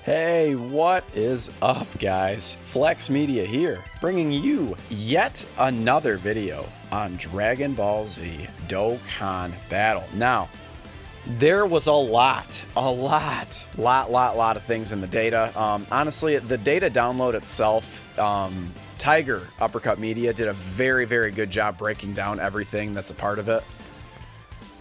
Hey, what is up, guys? Flex Media here, bringing you yet another video on Dragon Ball Z Dokkan Battle. Now, there was a lot of things in the data. Honestly, the data download itself, Tiger Uppercut Media did a very good job breaking down everything that's a part of it.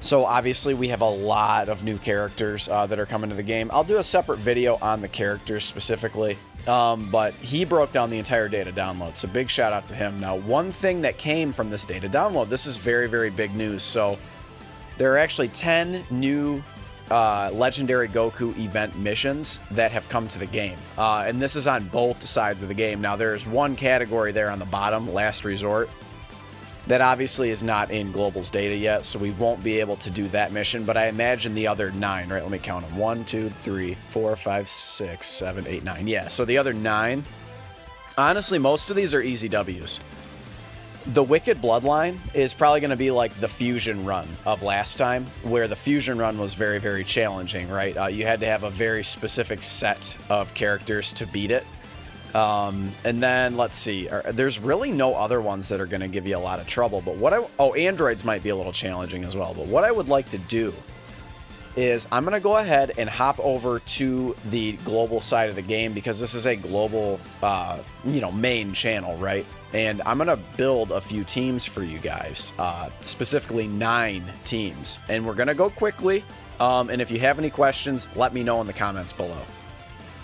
So obviously we have a lot of new characters that are coming to the game. I'll do a separate video on the characters specifically, but he broke down the entire data download, so big shout out to him. Now, one thing that came from this data download, this is very big news. So there are actually 10 new Legendary Goku event missions that have come to the game, and this is on both sides of the game. Now, there's one category there on the bottom, Last Resort, that obviously is not in Global's data yet, so we won't be able to do that mission, but I imagine the other 9, right? Let me count them. 1, 2, 3, 4, 5, 6, 7, 8, 9. Yeah, so the other 9, honestly, most of these are easy Ws. The Wicked Bloodline is probably going to be like the Fusion run of last time, where the Fusion run was very challenging, right? You had to have a very specific set of characters to beat it. And then let's see, there's really no other ones that are going to give you a lot of trouble, but androids might be a little challenging as well. But what I would like to do is I'm going to go ahead and hop over to the global side of the game, because this is a global, main channel, right? And I'm going to build a few teams for you guys, specifically 9 teams, and we're going to go quickly. And if you have any questions, let me know in the comments below.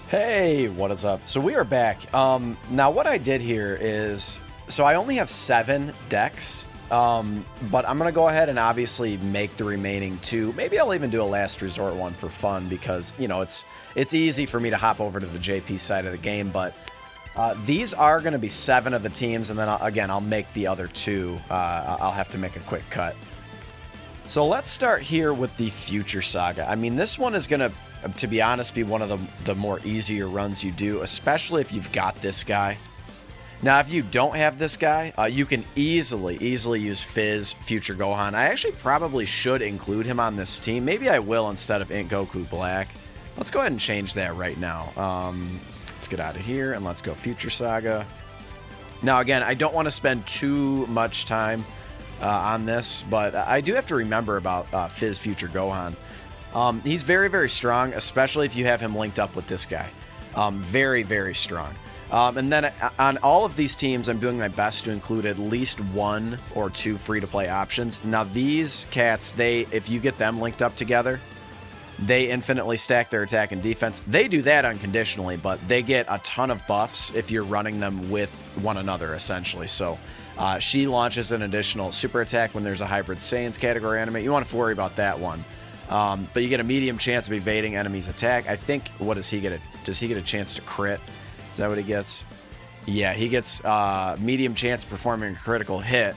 Hey, what is up? So we are back. Now what I did here is, so I only have 7 decks, but I'm going to go ahead and obviously make the remaining 2. Maybe I'll even do a last resort one for fun, because, you know, it's easy for me to hop over to the JP side of the game, but these are going to be 7 of the teams, and then again, I'll make the other 2. I'll have to make a quick cut. So let's start here with the Future Saga. I mean, this one is going to be honest, be one of the more easier runs you do, especially if you've got this guy. Now, if you don't have this guy, you can easily use Fizz Future Gohan. I actually probably should include him on this team. Maybe I will instead of Ink Goku Black. Let's go ahead and change that right now. Let's get out of here and let's go Future Saga. Now, again, I don't want to spend too much time on this, but I do have to remember about Fizz Future Gohan. He's very strong, especially if you have him linked up with this guy. Very strong. And then on all of these teams, I'm doing my best to include at least 1 or 2 free-to-play options. Now, these cats, if you get them linked up together, they infinitely stack their attack and defense. They do that unconditionally, but they get a ton of buffs if you're running them with one another, essentially. So she launches an additional super attack when there's a Hybrid Saiyans category anime. You want to worry about that one. But you get a medium chance of evading enemies' attack. I think, what does he get? Does he get a chance to crit? Is that what he gets? Yeah, he gets medium chance of performing a critical hit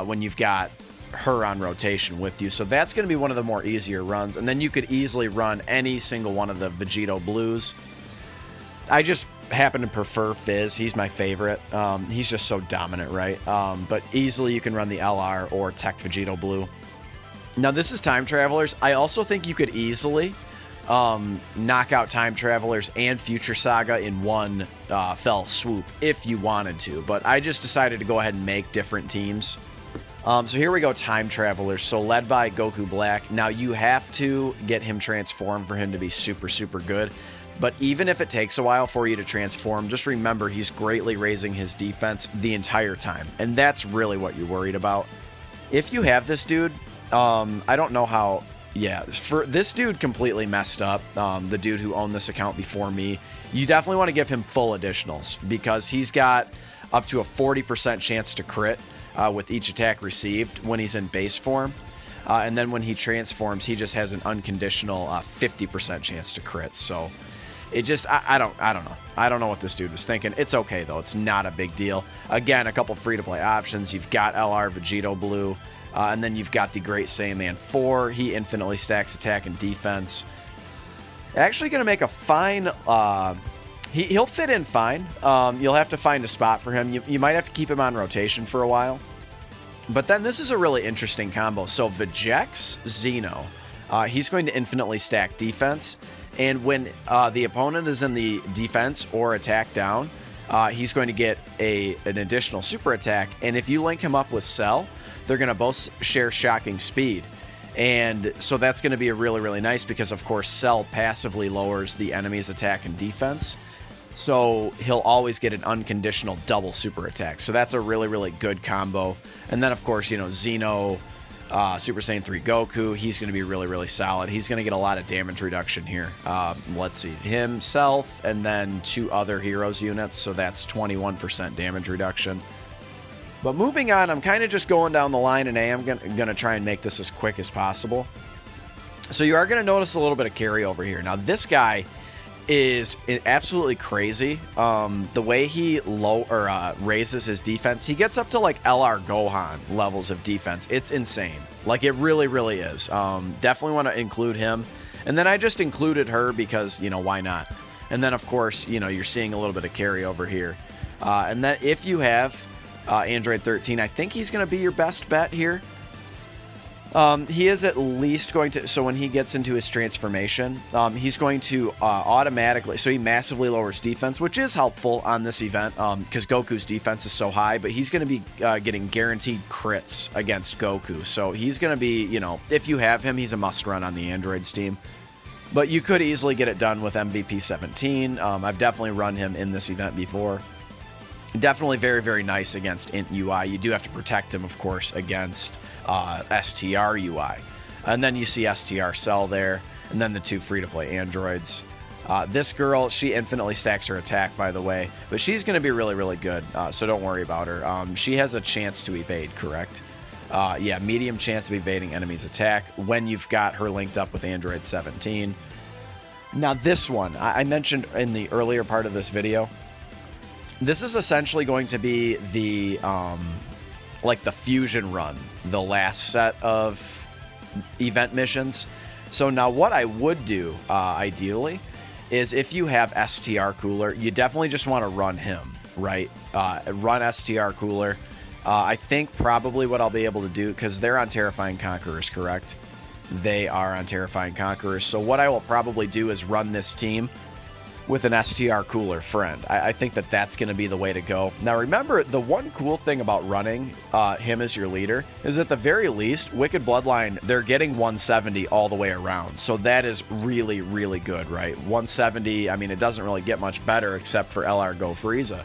when you've got her on rotation with you. So that's going to be one of the more easier runs. And then you could easily run any single one of the Vegeta Blues. I just happen to prefer Fizz. He's my favorite. He's just so dominant, right? But easily you can run the LR or Tech Vegeta Blue. Now, this is Time Travelers. I also think you could easily knock out Time Travelers and Future Saga in one fell swoop if you wanted to, but I just decided to go ahead and make different teams. So here we go, Time Travelers. So led by Goku Black. Now, you have to get him transformed for him to be super good, but even if it takes a while for you to transform, just remember he's greatly raising his defense the entire time, and that's really what you're worried about. If you have this dude, I don't know how. Yeah, for this dude completely messed up. The dude who owned this account before me. You definitely want to give him full additionals, because he's got up to a 40% chance to crit with each attack received when he's in base form, and then when he transforms, he just has an unconditional 50% chance to crit. So it just, I don't know. I don't know what this dude was thinking. It's okay though. It's not a big deal. Again, a couple free to play options. You've got LR Vegeta Blue. And then you've got the Great Saiyan 4. He infinitely stacks attack and defense. Actually going to make a fine... he'll fit in fine. You'll have to find a spot for him. You might have to keep him on rotation for a while. But then this is a really interesting combo. So Vegex Xeno. He's going to infinitely stack defense. And when the opponent is in the defense or attack down, he's going to get an additional super attack. And if you link him up with Cell, they're going to both share shocking speed. And so that's going to be really, really nice because, of course, Cell passively lowers the enemy's attack and defense. So he'll always get an unconditional double super attack. So that's a really, really good combo. And then, of course, you know, Xeno, Super Saiyan 3 Goku, he's going to be really, really solid. He's going to get a lot of damage reduction here. Let's see, himself and then 2 other heroes units. So that's 21% damage reduction. But moving on, I'm kind of just going down the line, and I am going to try and make this as quick as possible. So you are going to notice a little bit of carryover here. Now, this guy is absolutely crazy. The way he raises his defense, he gets up to like LR Gohan levels of defense. It's insane. Like, it really, really is. Definitely want to include him. And then I just included her because, you know, why not? And then, of course, you know, you're seeing a little bit of carryover here. And then if you have Android 13, I think he's going to be your best bet here. He is at least going to, so when he gets into his transformation, he's going to automatically, so he massively lowers defense, which is helpful on this event because Goku's defense is so high, but he's going to be getting guaranteed crits against Goku. So he's going to be, you know, if you have him, he's a must run on the Androids team. But you could easily get it done with MVP 17. I've definitely run him in this event before. Definitely very, very nice against int UI. You do have to protect him, of course, against STR UI. And then you see STR Cell there, and then the 2 free-to-play androids. This girl, she infinitely stacks her attack, by the way, but she's going to be really, really good, so don't worry about her. She has a chance to evade, correct? Yeah, medium chance of evading enemy's attack when you've got her linked up with Android 17. Now, this one, I mentioned in the earlier part of this video, this is essentially going to be the, like the fusion run, the last set of event missions. So now what I would do, ideally, is if you have STR Cooler, you definitely just want to run him, right? Run STR Cooler. I think probably what I'll be able to do, because they're on Terrifying Conquerors, correct? They are on Terrifying Conquerors. So what I will probably do is run this team with an STR Cooler friend. I think that that's going to be the way to go. Now remember, the one cool thing about running him as your leader is at the very least, Wicked Bloodline, they're getting 170 all the way around. So that is really, really good, right? 170, I mean, it doesn't really get much better except for LR Go Frieza.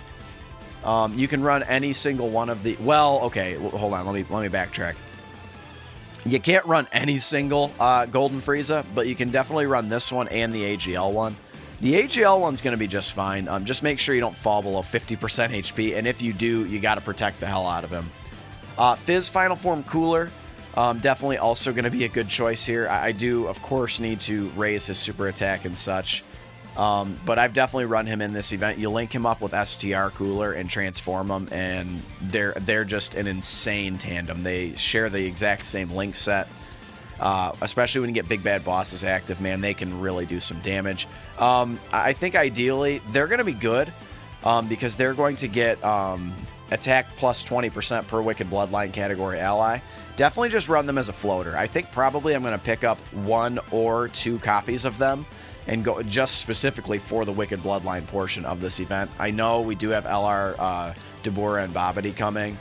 You can run any single one of the, well, okay, hold on, let me backtrack. You can't run any single Golden Frieza, but you can definitely run this one and the AGL one. The AGL one's going to be just fine. Just make sure you don't fall below 50% HP, and if you do, you got to protect the hell out of him. Fizz Final Form Cooler, definitely also going to be a good choice here. I do, of course, need to raise his super attack and such, but I've definitely run him in this event. You link him up with STR Cooler and transform him, and they're just an insane tandem. They share the exact same link set. Especially when you get big bad bosses active, man, they can really do some damage. I think ideally they're going to be good because they're going to get attack plus 20% per Wicked Bloodline category ally. Definitely just run them as a floater. I think probably I'm going to pick up 1 or 2 copies of them and go just specifically for the Wicked Bloodline portion of this event. I know we do have LR Dabura and Babidi coming.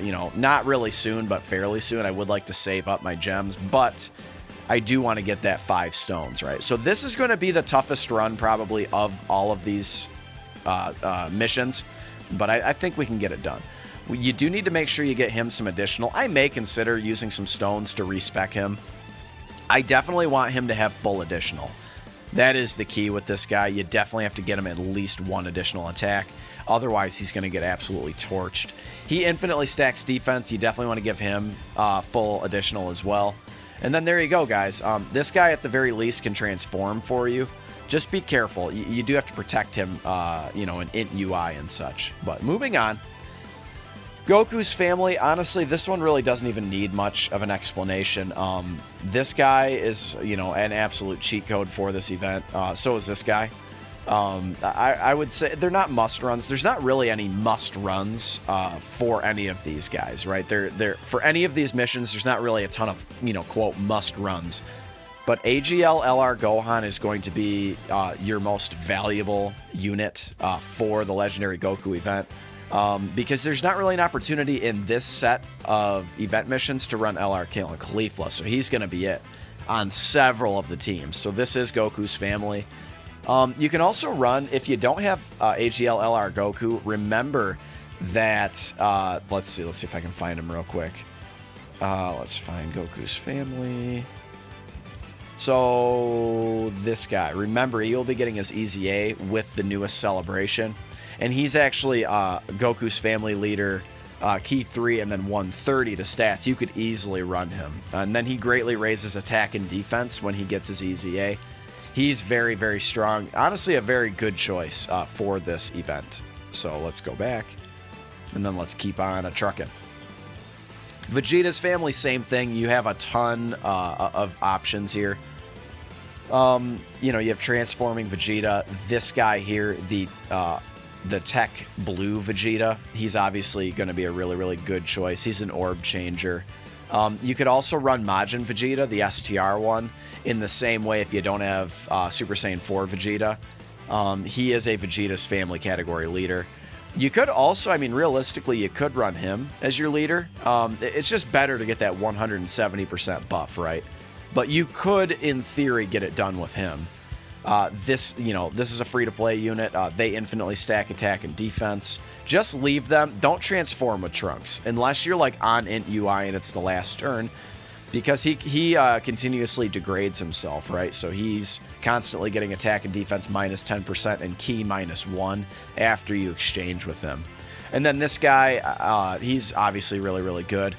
You know, not really soon, but fairly soon. I would like to save up my gems, but I do want to get that 5 stones, right? So this is going to be the toughest run probably of all of these missions, but I think we can get it done. You do need to make sure you get him some additional. I may consider using some stones to respec him. I definitely want him to have full additional. That is the key with this guy. You definitely have to get him at least 1 additional attack. Otherwise, he's going to get absolutely torched. He infinitely stacks defense. You definitely want to give him full additional as well. And then there you go, guys. This guy, at the very least, can transform for you. Just be careful. You do have to protect him, you know, in int UI and such. But moving on. Goku's family, honestly, this one really doesn't even need much of an explanation. This guy is, you know, an absolute cheat code for this event. So is this guy. I would say they're not must runs. There's not really any must runs for any of these guys, right? They're for any of these missions. There's not really a ton of, you know, quote must runs. But AGL LR Gohan is going to be your most valuable unit for the Legendary Goku event. Because there's not really an opportunity in this set of event missions to run LR Caligula, so he's going to be it on several of the teams. So this is Goku's family. You can also run, if you don't have AGL LR Goku, remember that, let's see if I can find him real quick. Let's find Goku's family. So this guy, remember, you'll be getting his EZA with the newest celebration. And he's actually Goku's family leader, key 3 and then 130 to stats. You could easily run him. And then he greatly raises attack and defense when he gets his EZA. He's very, very strong. Honestly, a very good choice for this event. So let's go back. And then let's keep on trucking. Vegeta's family, same thing. You have a ton of options here. You know, you have transforming Vegeta. This guy here, the tech blue Vegeta, he's obviously going to be a really, really good choice. He's an orb changer. You could also run Majin Vegeta, the STR one, in the same way if you don't have Super Saiyan 4 Vegeta. He is a Vegeta's family category leader. You could also, I mean, realistically, you could run him as your leader. It's just better to get that 170% buff, right? But you could, in theory, get it done with him. This is a free-to-play unit. They infinitely stack attack and defense. Just leave them. Don't transform with Trunks unless you're like on Int UI and it's the last turn, because he continuously degrades himself, right? So he's constantly getting attack and defense minus 10% and key minus 1 after you exchange with him. And then this guy, he's obviously really, really good.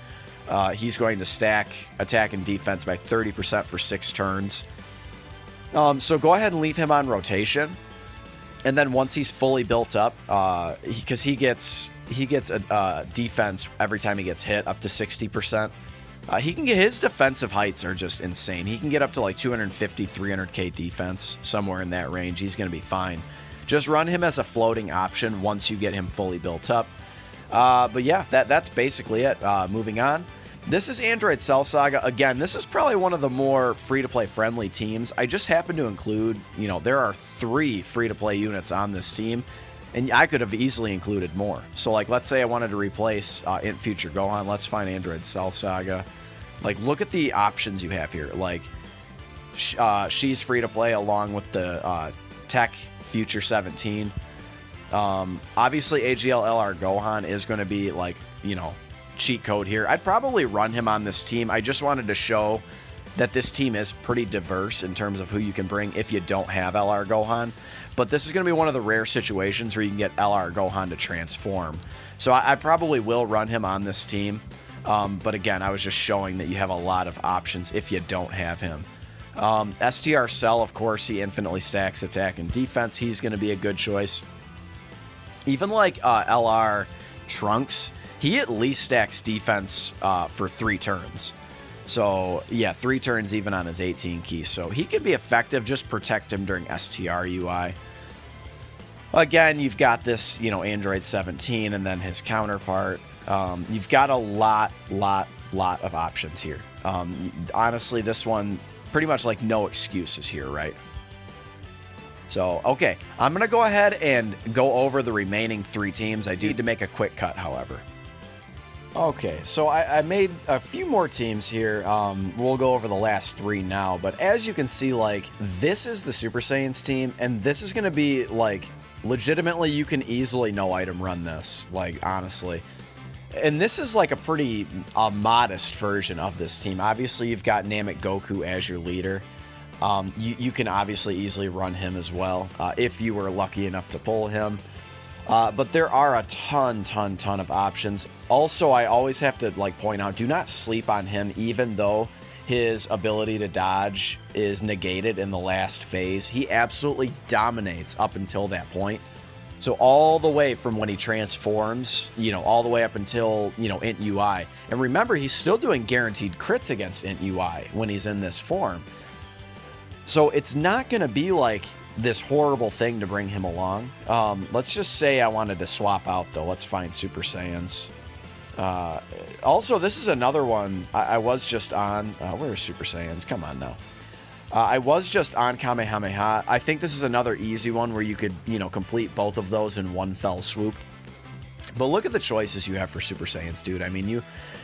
He's going to stack attack and defense by 30% for 6 turns. So go ahead and leave him on rotation, and then once he's fully built up, because he gets a defense every time he gets hit up to 60%. He can get, his defensive heights are just insane. He can get up to like 250, 300k defense, somewhere in that range. He's going to be fine. Just run him as a floating option once you get him fully built up. But yeah, that's basically it. Moving on. This is Android Cell Saga. Again, this is probably one of the more free-to-play friendly teams. I just happen to include, you know, there are 3 free-to-play units on this team, and I could have easily included more. So, like, let's say I wanted to replace in Future Gohan. Let's find Android Cell Saga. Like, look at the options you have here. Like, she's free-to-play along with the Tech Future 17. Obviously, AGL LR Gohan is going to be, like, you know, cheat code here. I'd probably run him on this team. I just wanted to show that this team is pretty diverse in terms of who you can bring if you don't have LR Gohan. But this is going to be one of the rare situations where you can get LR Gohan to transform. So I probably will run him on this team. But again, I was just showing that you have a lot of options if you don't have him. STR Cell, of course, he infinitely stacks attack and defense. He's going to be a good choice. Even like LR Trunks, he at least stacks defense for 3 turns. So, yeah, 3 turns even on his 18 key. So he can be effective. Just protect him during STR UI. Again, you've got this, you know, Android 17 and then his counterpart. You've got a lot of options here. Honestly, this one, pretty much like no excuses here, right? So, okay, I'm going to go ahead and go over the remaining 3 teams. I do need to make a quick cut, however. Okay, so I made a few more teams here. We'll go over the last 3 now, but as you can see, like, this is the Super Saiyans team, and this is going to be, like, legitimately, you can easily no-item run this, like, honestly. And this is, like, a pretty modest version of this team. Obviously, you've got Namek Goku as your leader. You can obviously easily run him as well, if you were lucky enough to pull him. But there are a ton of options. Also, I always have to like point out, do not sleep on him, even though his ability to dodge is negated in the last phase. He absolutely dominates up until that point. So all the way from when he transforms, you know, all the way up until, you know, Int UI. And remember, he's still doing guaranteed crits against Int UI when he's in this form. So it's not going to be like this horrible thing to bring him along. Let's just say I wanted to swap out, though. Let's find Super Saiyans. Also, this is another one I was just on. Where are Super Saiyans? Come on now. I was just on Kamehameha. I think this is another easy one where you could, you know, complete both of those in one fell swoop. But look at the choices you have for Super Saiyans, dude. I mean,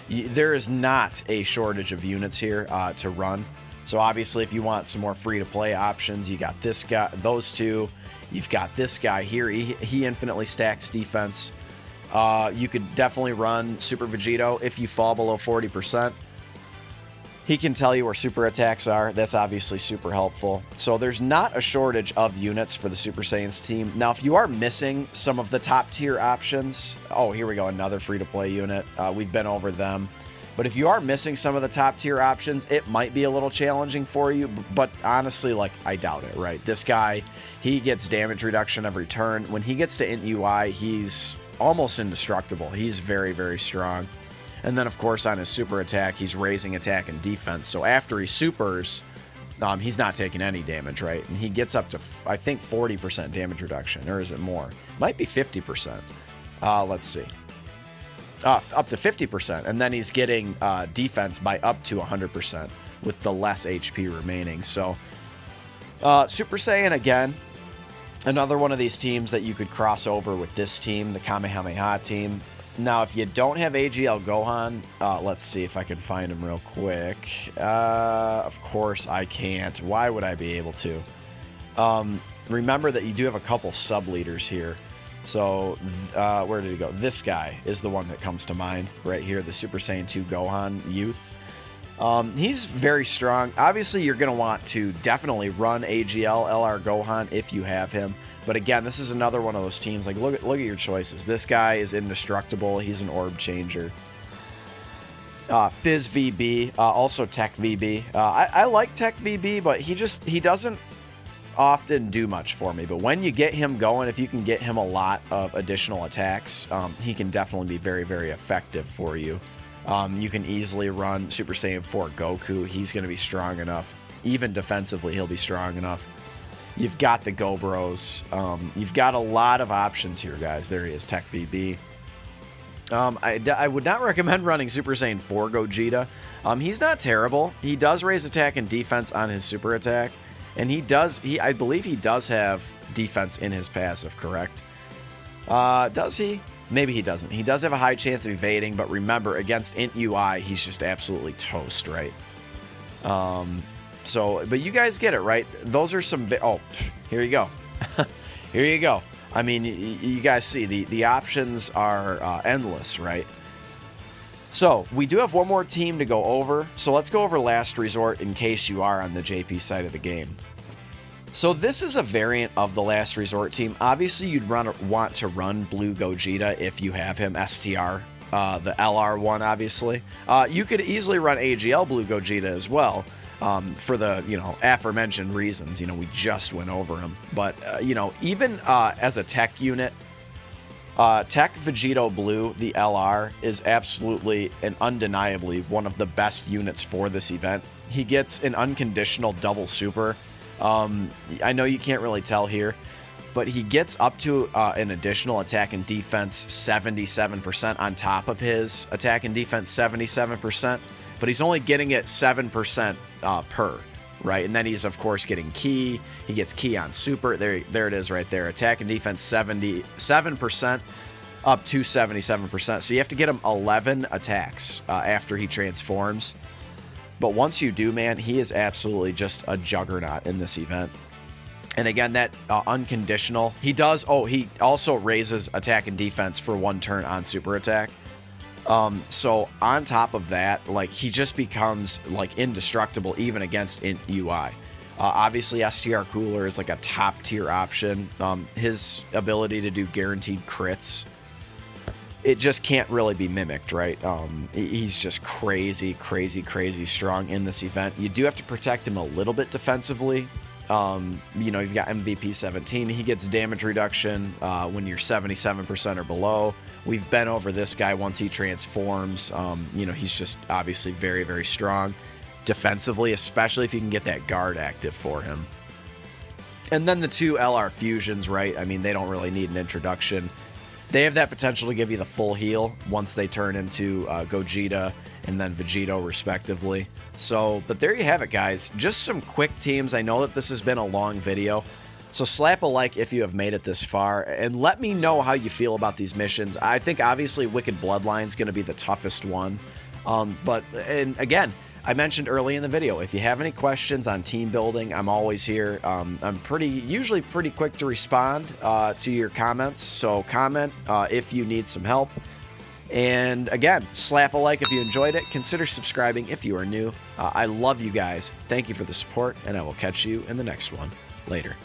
there is not a shortage of units here to run. So obviously, if you want some more free-to-play options, you got this guy, those two. You've got this guy here. He infinitely stacks defense. You could definitely run Super Vegeta if you fall below 40%. He can tell you where super attacks are. That's obviously super helpful. So there's not a shortage of units for the Super Saiyans team. Now, if you are missing some of the top tier options, oh, here we go, another free-to-play unit. We've been over them. But if you are missing some of the top tier options, it might be a little challenging for you. But honestly, like, I doubt it, right? This guy, he gets damage reduction every turn. When he gets to Int UI, he's almost indestructible. He's very, very strong. And then, of course, on his super attack, he's raising attack and defense. So after he supers, he's not taking any damage, right? And he gets up to, I think, 40% damage reduction. Or is it more? Might be 50%. Let's see. Up to 50%. And then he's getting defense by up to 100% with the less HP remaining. So Super Saiyan, again, another one of these teams that you could cross over with this team, the Kamehameha team. Now, if you don't have AGL Gohan, let's see if I can find him real quick. Of course I can't. Why would I be able to? Remember that you do have a couple sub-leaders here. So, where did he go? This guy is the one that comes to mind right here, the Super Saiyan 2 Gohan youth. He's very strong. Obviously, you're going to want to definitely run AGL LR Gohan if you have him. But again, this is another one of those teams. Like, look at your choices. This guy is indestructible. He's an orb changer. Fizz VB, also Tech VB. I like Tech VB, but he doesn't often do much for me. But when you get him going, if you can get him a lot of additional attacks, he can definitely be very, very effective for you. You can easily run Super Saiyan 4 Goku. He's going to be strong enough. Even defensively, he'll be strong enough. You've got the Go Bros. You've got a lot of options here, guys. There he is, Tech VB. I would not recommend running Super Saiyan 4 Gogeta. He's not terrible. He does raise attack and defense on his super attack. And I believe he does have defense in his passive, correct? Does he? Maybe he doesn't. He does have a high chance of evading, but remember, against Int UI, he's just absolutely toast, right? But you guys get it, right? Those are some... Oh, here you go. Here you go. I mean, you guys see, the options are endless, right? So, we do have one more team to go over. So, let's go over Last Resort in case you are on the JP side of the game. So, this is a variant of the Last Resort team. Obviously, you'd want to run Blue Gogeta if you have him, STR. The LR one, obviously. You could easily run AGL Blue Gogeta as well. For the, aforementioned reasons, we just went over them. But, even as a tech unit, Tech Vegeta Blue, the LR, is absolutely and undeniably one of the best units for this event. He gets an unconditional double super. I know you can't really tell here, but he gets up to an additional attack and defense 77% on top of his attack and defense 77%. But he's only getting it 7% per, right? And then he's, of course, getting Ki. He gets Ki on Super. There it is right there. Attack and defense 77% up to 77%. So you have to get him 11 attacks after he transforms. But once you do, man, he is absolutely just a juggernaut in this event. And again, that unconditional, he also raises attack and defense for 1 turn on Super attack. So on top of that, like, he just becomes like indestructible even against Int UI. Obviously STR Cooler is like a top tier option. His ability to do guaranteed crits, it just can't really be mimicked, right? He's just crazy strong in this event. You do have to protect him a little bit defensively. You've got MVP 17. He gets damage reduction when you're 77% or below. We've been over this guy once he transforms. He's just obviously very, very strong defensively, especially if you can get that guard active for him. And then the 2 LR fusions, right? I mean, they don't really need an introduction. They have that potential to give you the full heal once they turn into Gogeta and then Vegeta, respectively. So, but there you have it, guys. Just some quick teams. I know that this has been a long video, so slap a like if you have made it this far, and let me know how you feel about these missions. I think, obviously, Wicked Bloodline is going to be the toughest one. And again, I mentioned early in the video, if you have any questions on team building, I'm always here. I'm usually pretty quick to respond to your comments, so comment if you need some help. And again, slap a like if you enjoyed it. Consider subscribing if you are new. I love you guys. Thank you for the support, and I will catch you in the next one. Later.